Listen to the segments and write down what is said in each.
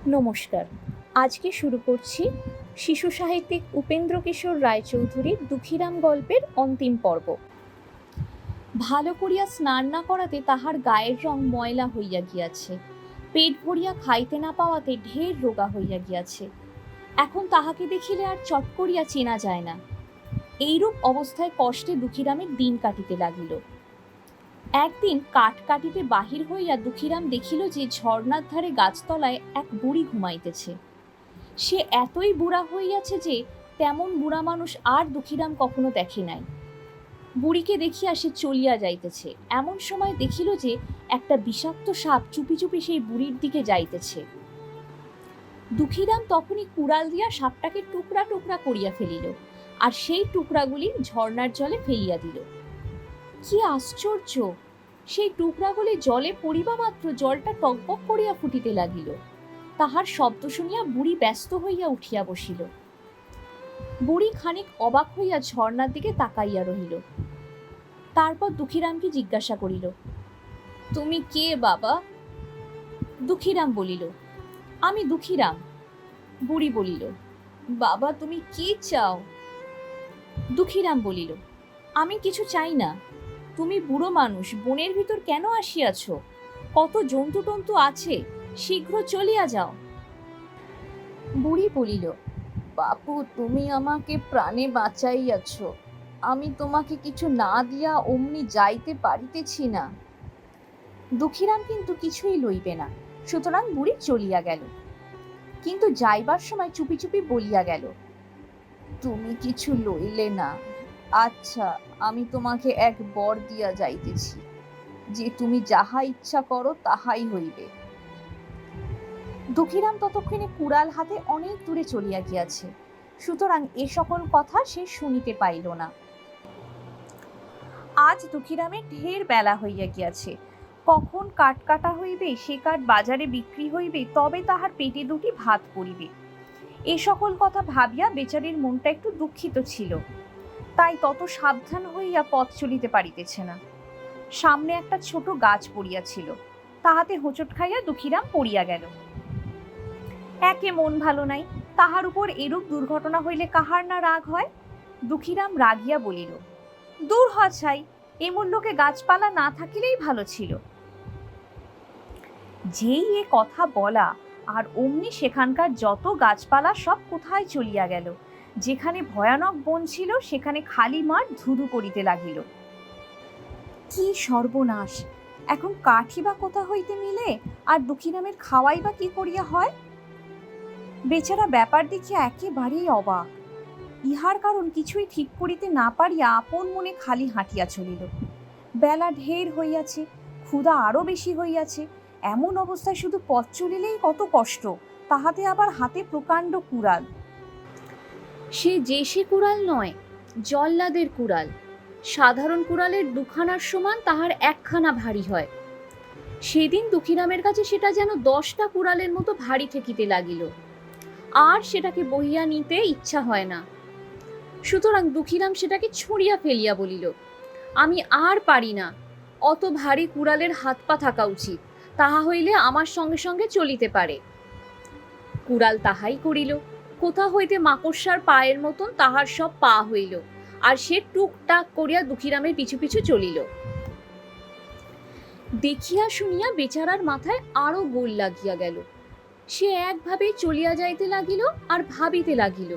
নমস্কার। আজকে শুরু করছি শিশু সাহিত্যিক উপেন্দ্রকিশোর রায়চৌধুরীর দুঃখীরাম গল্পের অন্তিম পর্ব। ভালো করিয়া স্নান না করাতে তাহার গায়ের রং ময়লা হইয়া গিয়াছে, পেট ভরিয়া খাইতে না পাওয়াতে ঢের রোগা হইয়া গিয়াছে। এখন তাহাকে দেখিলে আর চট করিয়া চেনা যায় না। এইরূপ অবস্থায় কষ্টে দুঃখীরামের দিন কাটিতে লাগিল। একদিন কাঠ কাটিতে বাহির হইয়া দুঃখীরাম দেখিল যে ঝর্ণার ধারে গাছতলায় এক বুড়ি ঘুমাইতেছে। সে এতই বুড়া হইয়াছে যে তেমন বুড়া মানুষ আর দুঃখীরাম কখনো দেখে নাই। বুড়িকে দেখিয়া সে চলিয়া যাইতেছে, এমন সময় দেখিল যে একটা বিষাক্ত সাপ চুপি চুপি সেই বুড়ির দিকে যাইতেছে। দুঃখীরাম তখনই কুড়াল দিয়া সাপটাকে টুকরা টুকরা করিয়া ফেলিল, আর সেই টুকরাগুলি ঝর্ণার জলে ফেলিয়া দিল। কি আশ্চর্য! সেই টুকরাগুলি জলে পড়িবা মাত্র জলটা টকবক করিয়া ফুটিতে লাগিল। তাহার শব্দ শুনিয়া বুড়ি ব্যস্ত হইয়া উঠিয়া বসিল। বুড়ি খানিক অবাক হইয়া ঝর্ণার দিকে তাকাইয়া রহিল। তারপর দুঃখীরামকে জিজ্ঞাসা করিল, তুমি কে বাবা? দুঃখীরাম বলিল, আমি দুঃখীরাম। বুড়ি বলিল, বাবা তুমি কি চাও? দুঃখীরাম বলিল, আমি কিছু চাই না। তুমি বুড়ো মানুষ, বনের ভিতর কেন আসিয়াছ? কত জন্তু টন্তু আছে, শীঘ্র চলিয়া যাও। বুড়ি বলিল, বাপু তুমি আমাকে প্রাণে বাঁচাইয়াছ, আমি তোমাকে কিছু না দিয়া অমনি যাইতে পারিতেছি না। দুঃখীরাম কিন্তু কিছুই লইবে না, সুতরাং বুড়ি চলিয়া গেল। কিন্তু যাইবার সময় চুপি চুপি বলিয়া গেল, তুমি কিছু লইলে না, আচ্ছা আমি তোমাকে এক বর দিয়া যাইতেছি, যে তুমি যাহা ইচ্ছা করো তাহাই হইবে। দুঃখীরাম ততক্ষণে কুড়াল হাতে অনেক দূরে চলিয়া গিয়াছে, সুতরাং এ সকল কথা সে শুনিতে পাইল না। আজ দুঃখীরামের ঢের বেলা হইয়া গিয়াছে। কখন কাঠ কাটা হইবে, সে কাঠ বাজারে বিক্রি হইবে, তবে তাহার পেটে দুটি ভাত পড়িবে। এ সকল কথা ভাবিয়া বেচারির মনটা একটু দুঃখিত ছিল, তাই তত সাবধান হইয়া পথ চলিতে পারিতেছে না। সামনে একটা ছোট গাছ পড়িয়াছিল, তাহাতে হোঁচট খাইয়া দুঃখীরাম পড়িয়া গেল। একে মন ভালো নাই, তাহার উপর এরূপ দুর্ঘটনা হইলে কাহার না রাগ হয়। দুঃখীরাম রাগিয়া বলিল, দূর হ ছাই, এমন লোকে গাছপালা না থাকিলেই ভালো ছিল। যেই এ কথা বলা, আর অমনি সেখানকার যত গাছপালা সব কোথায় চলিয়া গেল। যেখানে ভয়ানক বন ছিল সেখানে খালি মাঠ ধুধু করিতে লাগিল। কি সর্বনাশ! এখন কাঠি বা কোথা হইতে মিলে, আর দুঃখীরামের খাওয়াই বা কি করিয়া হয়? বেচারা ব্যাপার দেখিয়া একেবারেই অবাক। ইহার কারণ কিছুই ঠিক করিতে না পারিয়া আপন মনে খালি হাঁটিয়া চলিল। বেলা ঢের হইয়াছে, ক্ষুধা আরো বেশি হইয়াছে। এমন অবস্থায় শুধু পথ চলিলেই কত কষ্ট, তাহাতে আবার হাতে প্রকাণ্ড কুড়াল। সে কুড়াল নয়, জল্লাদের কুড়াল। সাধারণ কুড়ালের দুখানার সমান তাহার একখানা ভারী হয়। সেদিন দুঃখীরামের কাছে সেটা যেন 10টা কুড়ালের মতো ভারী ঠেকিতে লাগিল, আর সেটাকে বহিয়া নিতে ইচ্ছা হয় না। সুতরাং দুঃখীরাম সেটাকে ছুঁড়িয়া ফেলিয়া বলিল, আমি আর পারি না, অত ভারী কুড়ালের হাত পা থাকা উচিত, তাহা হইলে আমার সঙ্গে সঙ্গে চলিতে পারে। কুড়াল তাহাই করিল। কোথা হইতে মাকড়সার পায়ের মতন তাহার সব পা হইল, আর সে টুকটাক করিয়া দুঃখীরামের পিছু পিছু চলিল। দেখিয়া শুনিয়া বেচারার মাথায় আরো গোল লাগিয়া গেল। সে একভাবে চলিয়া যাইতে লাগিল, আর ভাবিতে লাগিল,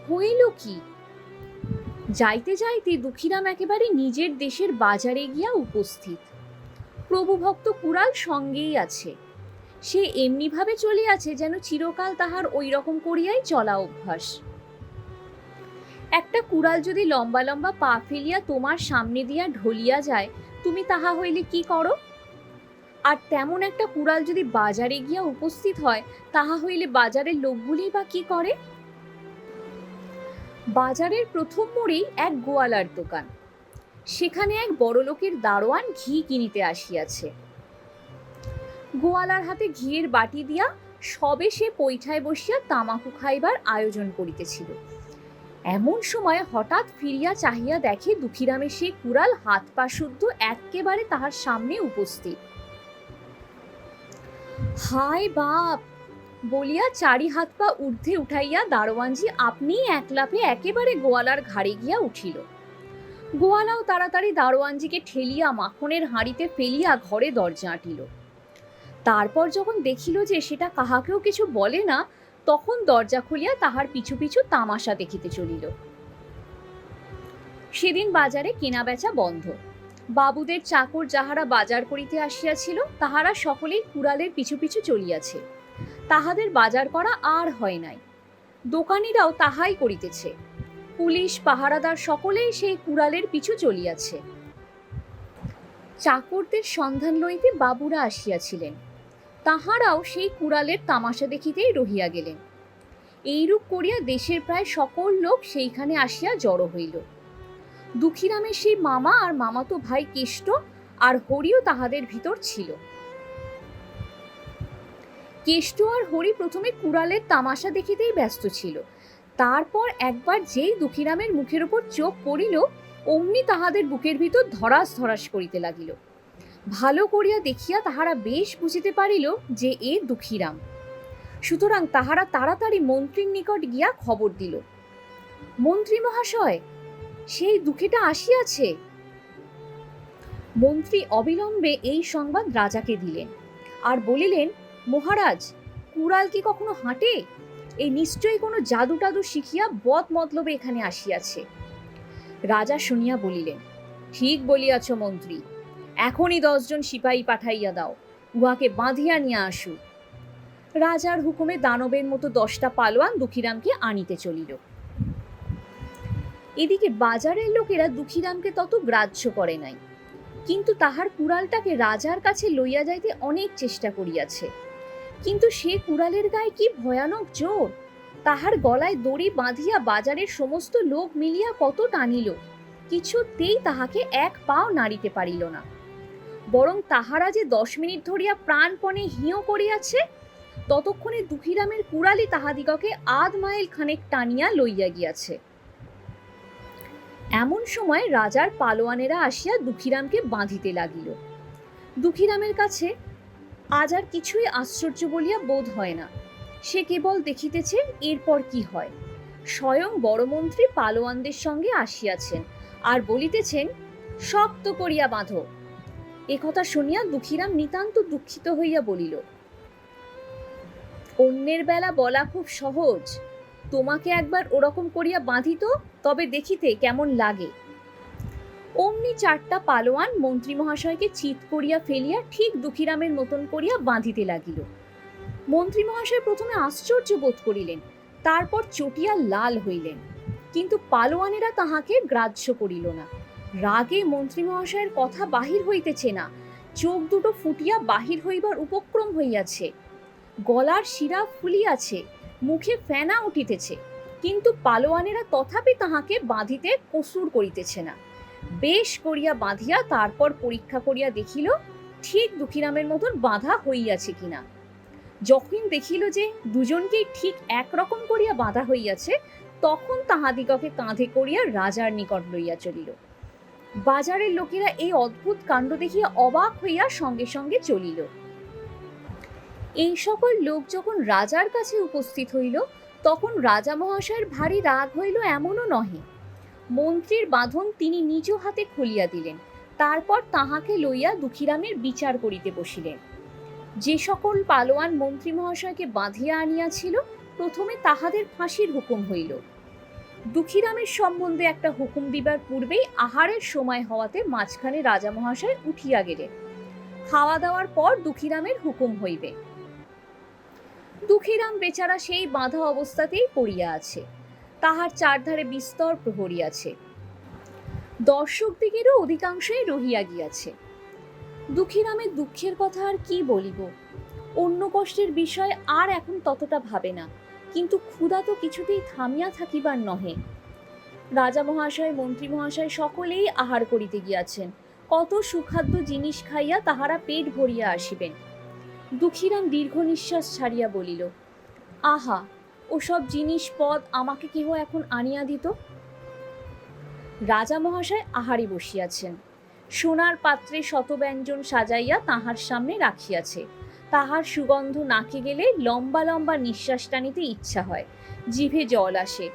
হইল কি? যাইতে যাইতে দুঃখীরাম একেবারে নিজের দেশের বাজারে গিয়া উপস্থিত। প্রভুভক্ত কুড়াল সঙ্গেই আছে। সে এমনি ভাবে চলিয়াছে যেন চিরকাল তাহার ওই রকম করিয়াই চলা অভ্যাস। একটা কুড়াল যদি লম্বা লম্বা পা ফেলিয়া তোমার সামনে দিয়া ঢলিয়া যায়, তুমি তাহা হইলে কি করো? আর তেমন একটা কুড়াল যদি বাজারে গিয়া উপস্থিত হয়, তাহা হইলে বাজারের লোকগুলি বা কি করে? বাজারের প্রথম মোড়েই এক গোয়ালার দোকান। সেখানে এক বড়লোকের দারোয়ান ঘি কিনিতে আসিয়াছে। গোয়ালার হাতে ঘিয়ের বাটি দিয়া সবে সে পৈঠায় বসিয়া তামাকু খাইবার আয়োজন করিতেছিল। এমন সময় হঠাৎ ফিরিয়া চাহিয়া দেখে দুঃখীরামের সেই কুড়াল হাত পা শুদ্ধ একেবারে তাহার সামনে উপস্থিত। হায় বাপ! বলিয়া চারি হাত পা ঊর্ধ্বে উঠাইয়া দারোয়ানজি আপনি এক লাফে একেবারে গোয়ালার ঘাড়ে গিয়া উঠিল। গোয়ালাও তাড়াতাড়ি দারোয়ানজিকে ঠেলিয়া মাখনের হাঁড়িতে ফেলিয়া ঘরে দরজা আঁটিল। তারপর যখন দেখিল যে সেটা কাহাকেও কিছু বলে না, তখন দরজা খুলিয়া তাহার পিছু পিছু তামাশা দেখিতে চলিল। সেদিন বাজারে কেনা বেচা বন্ধ। বাবুদের চাকর যাহারা বাজার করিতে আসিয়াছিল তাহারা সকলেই কুড়ালের পিছু পিছু চলিয়াছে। তাহাদের বাজার করা আর হয় নাই। দোকানিরাও তাহাই করিতেছে। পুলিশ পাহারাদার সকলেই সেই কুড়ালের পিছু চলিয়াছে। চাকরদের সন্ধান লইতে বাবুরা আসিয়াছিলেন। তাহারাও সেই কুড়ালের তামাশা দেখিতেই রহিয়া গেলেন। এইরূপ করিয়া দেশের প্রায় সকল লোক সেইখানে আসিয়া জড়ো হইল। দুঃখীরামের সেই মামা আর মামাতো ভাই কেষ্ট আর হরিও তাহাদের ভিতর ছিল। কেষ্ট আর হরি প্রথমে কুড়ালের তামাশা দেখিতেই ব্যস্ত ছিল। তারপর একবার যেই দুঃখীরামের মুখের উপর চোখ পড়িল, অমনি তাহাদের বুকের ভিতর ধরাস ধরাস করিতে লাগিল। ভালো করিয়া দেখিয়া তাহারা বেশ বুঝিতে পারিল যে এ দুঃখীরাম। সুতরাং তাহারা তাড়াতাড়ি মন্ত্রীর নিকট গিয়া খবর দিল, মন্ত্রী মহাশয়, সেই দুঃখীটা আসিয়াছে। মন্ত্রী অবিলম্বে এই সংবাদ রাজাকে দিলেন আর বলিলেন, মহারাজ, কুড়াল কি কখনো হাঁটে? এই নিশ্চয়ই কোনো জাদু টাদু শিখিয়া বদ মতলবে এখানে আসিয়াছে। রাজা শুনিয়া বলিলেন, ঠিক বলিয়াছ মন্ত্রী, এখনই 10 জন সিপাহী পাঠাইয়া দাও, উহাকে বাঁধিয়া নিয়ে আসু। রাজার হুকুমে দানবের মতো 10টা পালোয়ান দুঃখীরামকে আনিতে চলিল। এদিকে বাজারের লোকেরা দুঃখীরামকে তত গ্রাহ্য করে নাই, কিন্তু তাহার কুড়ালটাকে রাজার কাছে লইয়া যাইতে অনেক চেষ্টা করিয়াছে। কিন্তু সে কুড়ালের গায়ে কি ভয়ানক জোর! তাহার গলায় দড়ি বাঁধিয়া বাজারের সমস্ত লোক মিলিয়া কত টানিল, কিছুতেই তাহাকে এক পাও নাড়িতে পারিল না। বরং তাহারা যে 10 মিনিট ধরিয়া প্রাণপণে হিঁ করিয়াছে, ততক্ষণে দুঃখীরামের কুড়ালি তাহাদিগকে 1/2 মাইল খানেক টানিয়া লইয়া গিয়াছে। এমন সময় রাজার পালোয়ানেরা আসিয়া দুঃখীরামকে বাঁধিতে লাগিল। দুঃখীরামের কাছে আজ আর কিছুই আশ্চর্য বলিয়া বোধ হয় না। সে কেবল দেখিতেছে এরপর কি হয়। স্বয়ং বড় মন্ত্রী পালোয়ানদের সঙ্গে আসিয়াছেন আর বলিতেছেন, শক্ত করিয়া বাঁধো। একথা শুনিয়া দুঃখীরাম নিতান্ত দুঃখিত হইয়া বলিল, অন্যের বেলা বলা খুব সহজ, তোমাকে একবার ওরকম করিয়া বাঁধিত, তবে দেখিতে কেমন লাগে। অমনি 4টা পালোয়ান মন্ত্রী মহাশয়কে চিৎ করিয়া ফেলিয়া ঠিক দুঃখীরামের মতন করিয়া বাঁধিতে লাগিল। মন্ত্রী মহাশয় প্রথমে আশ্চর্য বোধ করিলেন, তারপর চটিয়া লাল হইলেন, কিন্তু পালোয়ানেরা তাহাকে গ্রাহ্য করিল না। রাগে মন্ত্রী মহাশয়ের কথা বাহির হইতেছে না, চোখ দুটো ফুটিয়া বাহির হইবার উপক্রম হইয়াছে, গলার শিরা ফুলিয়াছে, মুখে ফেনা উঠিতেছে, কিন্তু পালোয়ানেরা তথাপি তাহাকে বাঁধিতে কসুর করিতেছে না। বেশ করিয়া বাঁধিয়া তারপর পরীক্ষা করিয়া দেখিল ঠিক দুঃখীরামের মতন বাঁধা হইয়াছে কিনা। যখন দেখিল যে দুজনকেই ঠিক একরকম করিয়া বাঁধা হইয়াছে, তখন তাহাদিগকে কাঁধে করিয়া রাজার নিকট লইয়া চলিল। বাজারের লোকেরা এই অদ্ভুত কাণ্ড দেখিয়া অবাক হইয়া সঙ্গে সঙ্গে চলিল। এই সকল লোক যখন রাজার কাছে উপস্থিত হইল, তখন রাজা মহাশয়ের ভারী রাগ হইল এমনও নহে। মন্ত্রীর বাঁধন তিনি নিজ হাতে খুলিয়া দিলেন, তারপর তাহাকে লইয়া দুঃখীরামের বিচার করিতে বসিলেন। যে সকল পালোয়ান মন্ত্রী মহাশয়কে বাঁধিয়া আনিয়াছিল, প্রথমে তাহাদের ফাঁসির হুকুম হইল। দুঃখীরামের সম্বন্ধে একটা হুকুম দিবার পূর্বেই আহারের সময় হওয়াতে মাঝখানে রাজা মহাশয় উঠিয়া গেলেন। খাওয়া দাওয়ার পর দুঃখীরামের হুকুম হইবে। দুঃখীরাম বেচারা সেই বাঁধা অবস্থাতেই পড়িয়া আছে, তাহার চারধারে বিস্তর প্রহরী আছে, দর্শক দিগেরও অধিকাংশই রহিয়া গিয়াছে। দুঃখীরামের দুঃখের কথা আর কি বলিব, অন্য কষ্টের বিষয় আর এখন ততটা ভাবে না, কিন্তু ক্ষুধা তো কিছুতেই থামিয়া থাকিবার নহে। রাজা মহাশয় মন্ত্রী মহাশয় সকলেই আহার করিতে গিয়াছেন, কত সুখাদ্য জিনিস খাইয়া তাহারা পেট ভরিয়া আসিবেন। দুঃখীরাম দীর্ঘ নিঃশ্বাস ছাড়িয়া বলিল, আহা, ওসব জিনিস পদ আমাকে কেহ এখন আনিয়া দিত। রাজা মহাশয় আহারে বসিয়াছেন, সোনার পাত্রে শতব্যঞ্জন সাজাইয়া তাহার সামনে রাখিয়াছে, তাহার সুগন্ধ নাকে গেলে লম্বা লম্বা নিঃশ্বাস টানিতে ইচ্ছা হয়, জিভে জল আসে।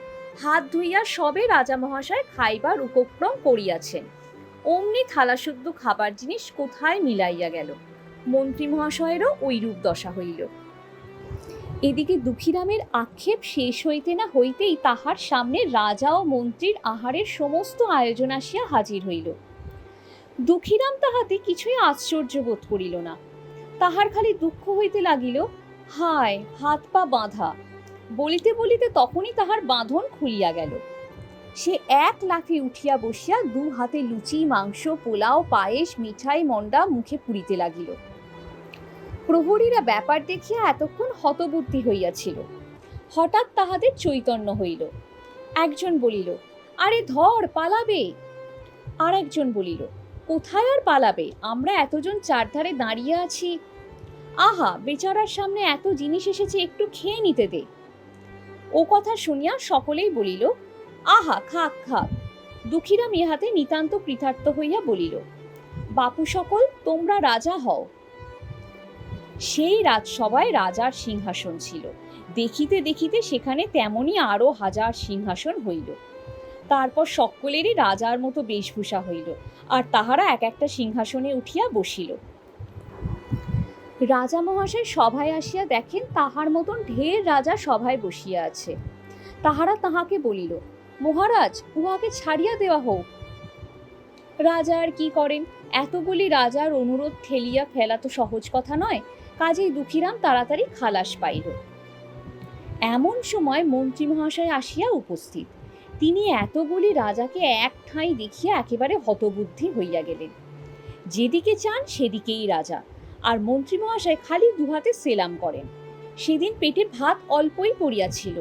হাত ধুইয়া সবে রাজা মহাশয় খাইবার উপক্রম করিয়াছেন, অমনি থালাশুদ্ধ খাবার জিনিস কোথায় মিলাইয়া গেল। মন্ত্রী মহাশয়েরও ওইরূপ দশা হইল। এদিকে দুঃখীরামের আক্ষেপ শেষ হইতে না হইতেই তাহার সামনে রাজা ও মন্ত্রীর আহারের সমস্ত আয়োজন আসিয়া হাজির হইল। দুঃখীরাম তাহাতে কিছুই আশ্চর্য বোধ করিল না, তাহার খালি দুঃখ হইতে লাগিল, হায় হাত পা বাঁধা। বলিতে বলিতে তখনই তাহার বাঁধন খুলিয়া গেল। সে এক লাফে উঠিয়া বসিয়া দু হাতে লুচি, মাংস, পোলাও, পায়েস, মিঠাই, মন্ডা মুখে পুরিতে লাগিল। প্রহরীরা ব্যাপার দেখিয়া এতক্ষণ হতবুদ্ধি হইয়াছিল। হঠাৎ তাহাদের চৈতন্য হইল। একজন বলিল, আরে ধর, পালাবে। আর একজন বলিল, কোথায় আর পালাবে, আমরা এতজন চারধারে দাঁড়িয়ে আছি। আহা, বেচারার সামনে এত জিনিস এসেছে, একটু খেয়ে নিতে দে। ও কথা শুনিয়া সকলেই বলিল, আহা, খাক খাক। দুঃখীরাম ইহাতে নিতান্ত কৃতার্থ হইয়া বলিল, বাপু সকল, তোমরা রাজা হও। সেই রাজসভায় রাজার সিংহাসন ছিল। দেখিতে দেখিতে সেখানে তেমনি আরো হাজার সিংহাসন হইল। তারপর সকলেরই রাজার মতো বেশভূষা হইল, আর তাহারা এক একটা সিংহাসনে উঠিয়া বসিল। রাজা মহাশয় সভায় আসিয়া দেখেন তাহার মতন ঢের রাজা সভায় বসিয়া আছে। তাহারা তাহাকে বলিল, মহারাজ, উহাকে ছাড়িয়া দেওয়া হোক। রাজা আর কি করেন, এতগুলি রাজার অনুরোধ ঠেলিয়া ফেলা তো সহজ কথা নয়। কাজেই দুঃখীরাম তাড়াতাড়ি খালাস পাইল। এমন সময় মন্ত্রী মহাশয় আসিয়া উপস্থিত। তিনি এতগুলি রাজাকে এক ঠাঁই দেখিয়া একেবারে হতবুদ্ধি হইয়া গেলেন। যেদিকে চান সেদিকেই রাজা, আর মন্ত্রী মহাশয় খালি দুহাতে সেলাম করেন। সেদিন পেটে ভাত অল্পই পড়িয়াছিল,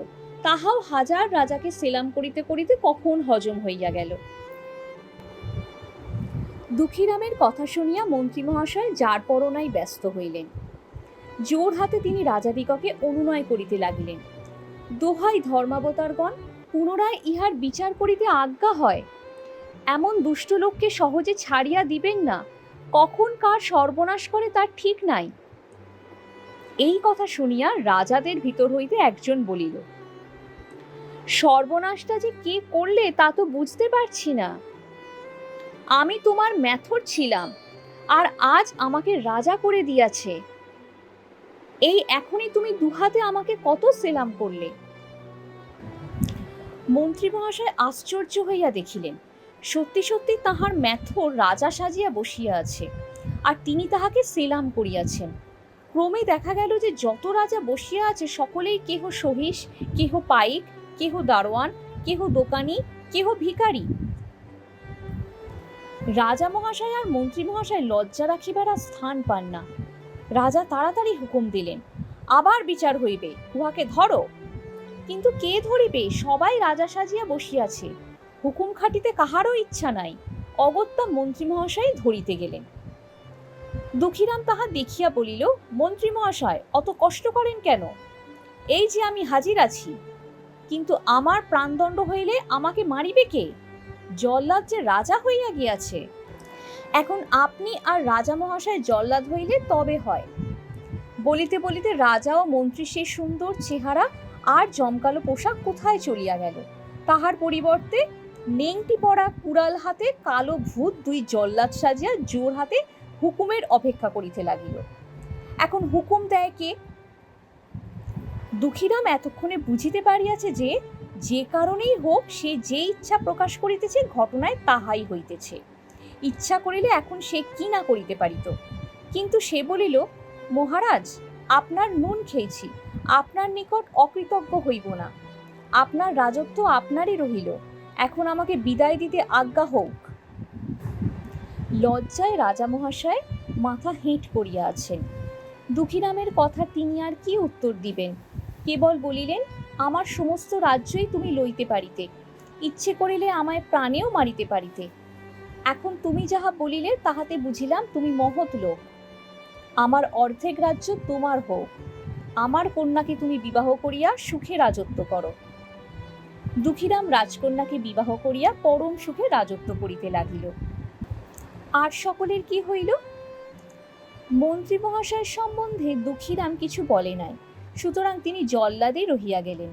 তাহাও হাজার রাজাকে সেলাম করিতে করিতে কখন হজম হইয়া গেল। দুঃখীরামের কথা শুনিয়া মন্ত্রী মহাশয় যার পরনায় ব্যস্ত হইলেন। জোর হাতে তিনি রাজাদিগকে অনুনয় করিতে লাগিলেন, দোহাই ধর্মাবতারগণ, পুনরায় ইহার বিচার করিতে আজ্ঞা হয়। এমন দুষ্ট লোককে সহজে ছাড়িয়া দিবেন না, কখন কার সর্বনাশ করে তার ঠিক নাই। এই কথা শুনিয়া রাজাদের ভিতর হইতে একজন বলিল, সর্বনাশটা যে কে করলে তা তো বুঝতে পারছি না। আমি তোমার মেথর ছিলাম, আর আজ আমাকে রাজা করে দিয়াছে। এই এখনই তুমি দুহাতে আমাকে কত সেলাম করলে। মন্ত্রী মহাশয় আশ্চর্য হইয়া দেখিলেন, সত্যি সত্যি তাহার মেথর রাজা সাজিয়া বসিয়া আছে, আর তিনি তাহাকে সেলাম করিয়াছেন। ক্রমে দেখা গেল যে যত রাজা বসিয়া আছে সকলেই কেহ সহিস, কেহ পাইক, কেহ দারোয়ান, কেহ দোকানি, কেহ ভিখারি। রাজা মহাশয় আর মন্ত্রী মহাশয় লজ্জা রাখিবার আর স্থান পান না। রাজা তাড়াতাড়ি হুকুম দিলেন, আবার বিচার হইবে, উহাকে ধরো। কিন্তু কে ধরিবে, সবাই রাজা সাজিয়া বসিয়াছে, হুকুম খাটিতে কাহারও ইচ্ছা নাই। অগত্যা মন্ত্রী মহাশয় ধরিতে গেলেন। দুঃখীরাম তাহা দেখিয়া বলিল, মন্ত্রী মহাশয়, অত কষ্ট করেন কেন? এই যে আমি হাজির আছি, কিন্তু আমার প্রাণদণ্ড হইলে আমাকে মারিবে কে? জল্লাদ যে রাজা হইয়া গিয়াছে, এখন আপনি আর রাজা মহাশয় জল্লাদ হইলে তবে হয়। বলিতে বলিতে রাজা ও মন্ত্রী সেই সুন্দর চেহারা আর জমকালো পোশাক কোথায় চলিয়া গেল। তাহার পরিবর্তে নেংটি পড়া কুড়াল হাতে কালো ভূত দুই জল্লাদ সাজিয়া জোর হাতে হুকুমের অপেক্ষা করিতে লাগিল। এখন হুকুম দেয় কে? দুঃখীরাম এতক্ষণে বুঝিতে পারিয়াছে যে যে কারণেই হোক সে যে ইচ্ছা প্রকাশ করিতেছে ঘটনায় তাহাই হইতেছে। ইচ্ছা করিলে এখন সে কি না করিতে পারিত। কিন্তু সে বলিল, মহারাজ, আপনার নুন খেয়েছি, আপনার নিকট অকৃতজ্ঞ হইব না। আপনার রাজত্ব আপনারই রহিল, এখন আমাকে বিদায় দিতে আজ্ঞা হোক। লজ্জায় রাজা মহাশয় মাথা হেঁট করিয়া আছেন। দুঃখীরামের কথা তিনি আর কি উত্তর দিবেন? কেবল বলিলেন, আমার সমস্ত রাজ্যই তুমি লইতে পারিতে, ইচ্ছে করিলে আমায় প্রাণেও মারিতে পারিতে। এখন তুমি যাহা বলিলে তাহাতে বুঝিলাম তুমি মহৎ লোক। আমার অর্ধেক রাজ্য তোমার হোক, আমার কন্যাকে তুমি বিবাহ করিয়া সুখে রাজত্ব করো। দুঃখীরাম রাজকন্যাকে বিবাহ করিয়া পরম সুখে রাজত্ব করিতে লাগিল। আর সকলের কি হইল? মন্ত্রী মহাশয়ের সম্বন্ধে দুঃখীরাম কিছু বলে নাই, সুতরাং তিনি জল্লাদে রহিয়া গেলেন।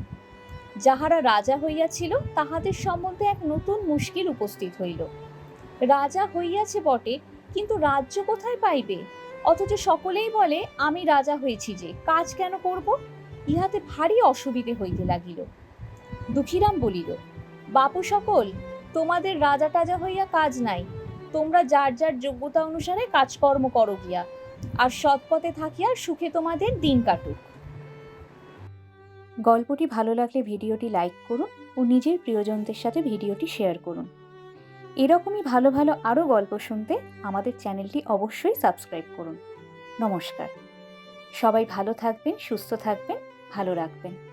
যাহারা রাজা হইয়াছিল তাহাদের সম্বন্ধে এক নতুন মুশকিল উপস্থিত হইল। রাজা হইয়াছে বটে, কিন্তু রাজ্য কোথায় পাইবে? অথচ সকলেই বলে আমি রাজা হয়েছি, যে কাজ কেন করব? ইহাতে ভারী অসুবিধে হইতে লাগিল। দুঃখীরাম বলিল, বাপু সকল, তোমাদের রাজা টাজা হইয়া কাজ নাই, তোমরা যার যার যোগ্যতা অনুসারে কাজকর্ম করো গিয়া, আর সৎপথে থাকিয়া সুখে তোমাদের দিন কাটুক। গল্পটি ভালো লাগলে ভিডিওটি লাইক করুন ও নিজের প্রিয়জনদের সাথে ভিডিওটি শেয়ার করুন। এরকমই ভালো ভালো আরও গল্প শুনতে আমাদের চ্যানেলটি অবশ্যই সাবস্ক্রাইব করুন। নমস্কার। সবাই ভালো থাকবেন, সুস্থ থাকবেন, ভালো রাখবেন।